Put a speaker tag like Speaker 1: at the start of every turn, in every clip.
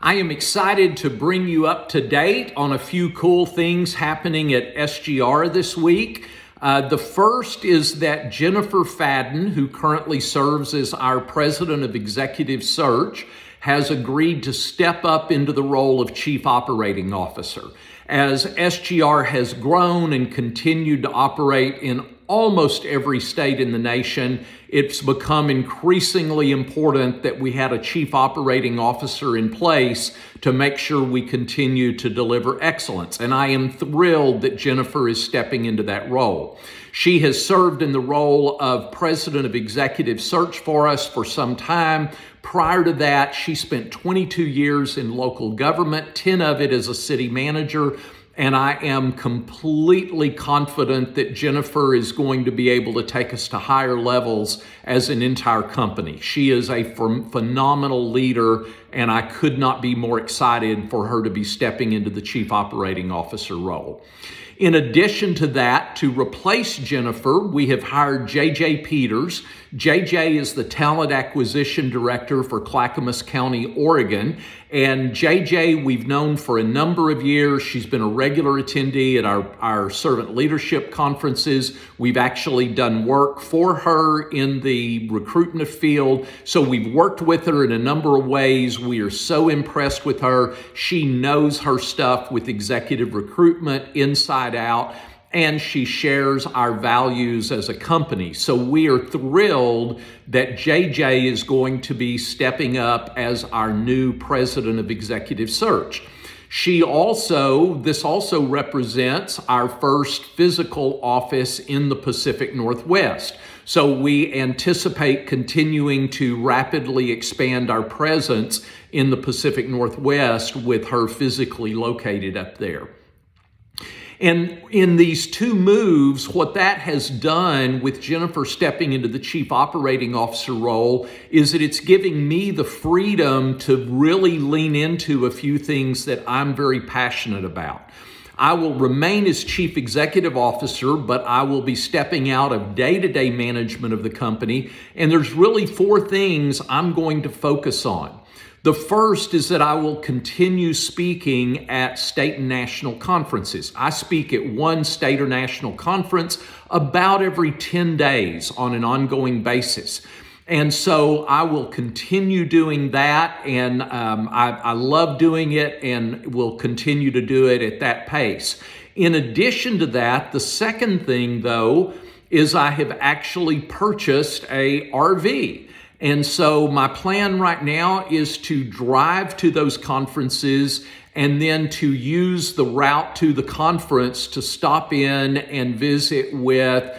Speaker 1: I am excited to bring you up to date on a few cool things happening at SGR this week. The first is that Jennifer Fadden, who currently serves as our President of Executive Search, has agreed to step up into the role of Chief Operating Officer. As SGR has grown and continued to operate in almost every state in the nation, it's become increasingly important that we had a Chief Operating Officer in place to make sure we continue to deliver excellence. And I am thrilled that Jennifer is stepping into that role. She has served in the role of President of Executive Search for us for some time. Prior to that, she spent 22 years in local government, 10 of it as a city manager. And I am completely confident that Jennifer is going to be able to take us to higher levels as an entire company. She is a phenomenal leader, and I could not be more excited for her to be stepping into the Chief Operating Officer role. In addition to that, to replace Jennifer, we have hired JJ Peters. JJ is the Talent Acquisition Director for Clackamas County, Oregon. And JJ, we've known for a number of years. She's been a regular attendee at our servant leadership conferences. We've actually done work for her in the recruitment field. So we've worked with her in a number of ways. We are so impressed with her. She knows her stuff with executive recruitment inside out, and she shares our values as a company. So we are thrilled that JJ is going to be stepping up as our new President of Executive Search. This also represents our first physical office in the Pacific Northwest. So we anticipate continuing to rapidly expand our presence in the Pacific Northwest with her physically located up there. And in these two moves, what that has done with Jennifer stepping into the Chief Operating Officer role is that it's giving me the freedom to really lean into a few things that I'm very passionate about. I will remain as Chief Executive Officer, but I will be stepping out of day-to-day management of the company. And there's really four things I'm going to focus on. The first is that I will continue speaking at state and national conferences. I speak at one state or national conference about every 10 days on an ongoing basis. And so I will continue doing that, and I love doing it and will continue to do it at that pace. In addition to that, the second thing, though, is I have actually purchased a RV. And so my plan right now is to drive to those conferences and then to use the route to the conference to stop in and visit with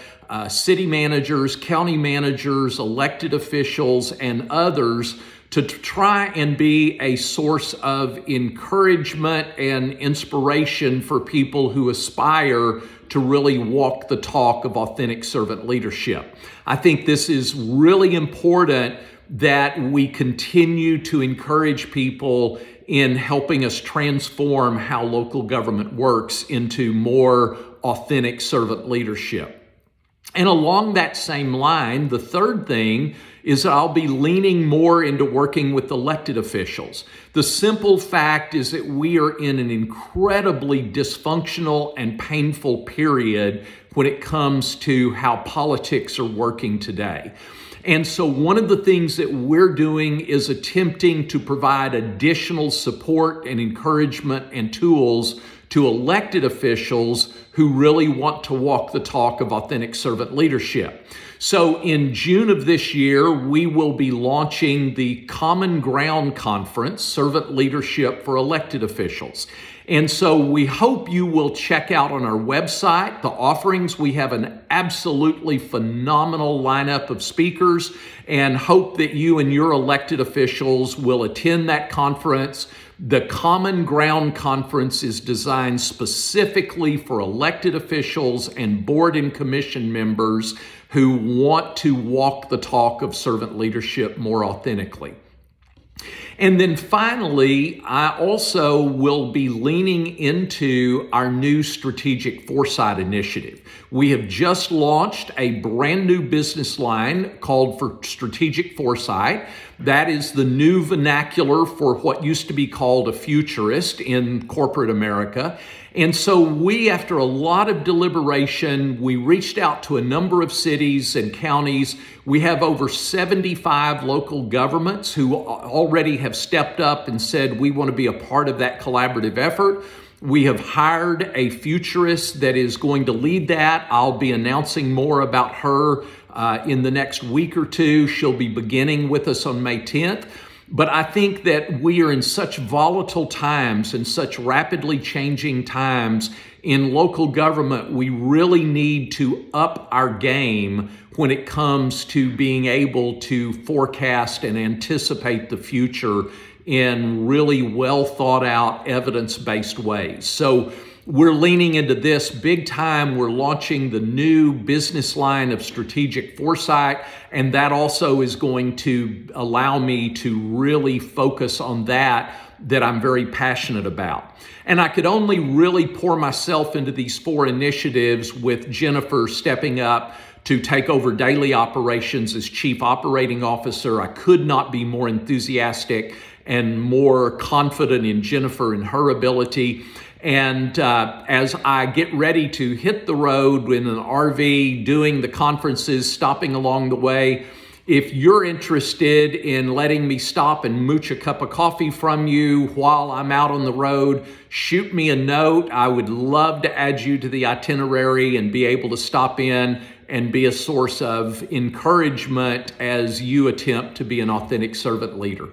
Speaker 1: city managers, county managers, elected officials, and others to try and be a source of encouragement and inspiration for people who aspire to really walk the talk of authentic servant leadership. I think this is really important that we continue to encourage people in helping us transform how local government works into more authentic servant leadership. And along that same line, the third thing is I'll be leaning more into working with elected officials. The simple fact is that we are in an incredibly dysfunctional and painful period when it comes to how politics are working today. And so one of the things that we're doing is attempting to provide additional support and encouragement and tools to elected officials who really want to walk the talk of authentic servant leadership. So in June of this year, we will be launching the Common Ground Conference, Servant Leadership for Elected Officials. And so we hope you will check out on our website the offerings. We have an absolutely phenomenal lineup of speakers, and hope that you and your elected officials will attend that conference. The Common Ground Conference is designed specifically for elected officials and board and commission members who want to walk the talk of servant leadership more authentically. And then finally, I also will be leaning into our new Strategic Foresight initiative. We have just launched a brand new business line called for Strategic Foresight. That is the new vernacular for what used to be called a futurist in corporate America. And so we, after a lot of deliberation, we reached out to a number of cities and counties. We have over 75 local governments who already have stepped up and said, we want to be a part of that collaborative effort. We have hired a futurist that is going to lead that. I'll be announcing more about her in the next week or two. She'll be beginning with us on May 10th. But I think that we are in such volatile times and such rapidly changing times in local government. We really need to up our game when it comes to being able to forecast and anticipate the future in really well thought out, evidence-based ways. So we're leaning into this big time. We're launching the new business line of strategic foresight, and that also is going to allow me to really focus on that I'm very passionate about. And I could only really pour myself into these 4 initiatives with Jennifer stepping up to take over daily operations as Chief Operating Officer. I could not be more enthusiastic and more confident in Jennifer and her ability. And as I get ready to hit the road in an RV, doing the conferences, stopping along the way, if you're interested in letting me stop and mooch a cup of coffee from you while I'm out on the road, shoot me a note. I would love to add you to the itinerary and be able to stop in and be a source of encouragement as you attempt to be an authentic servant leader.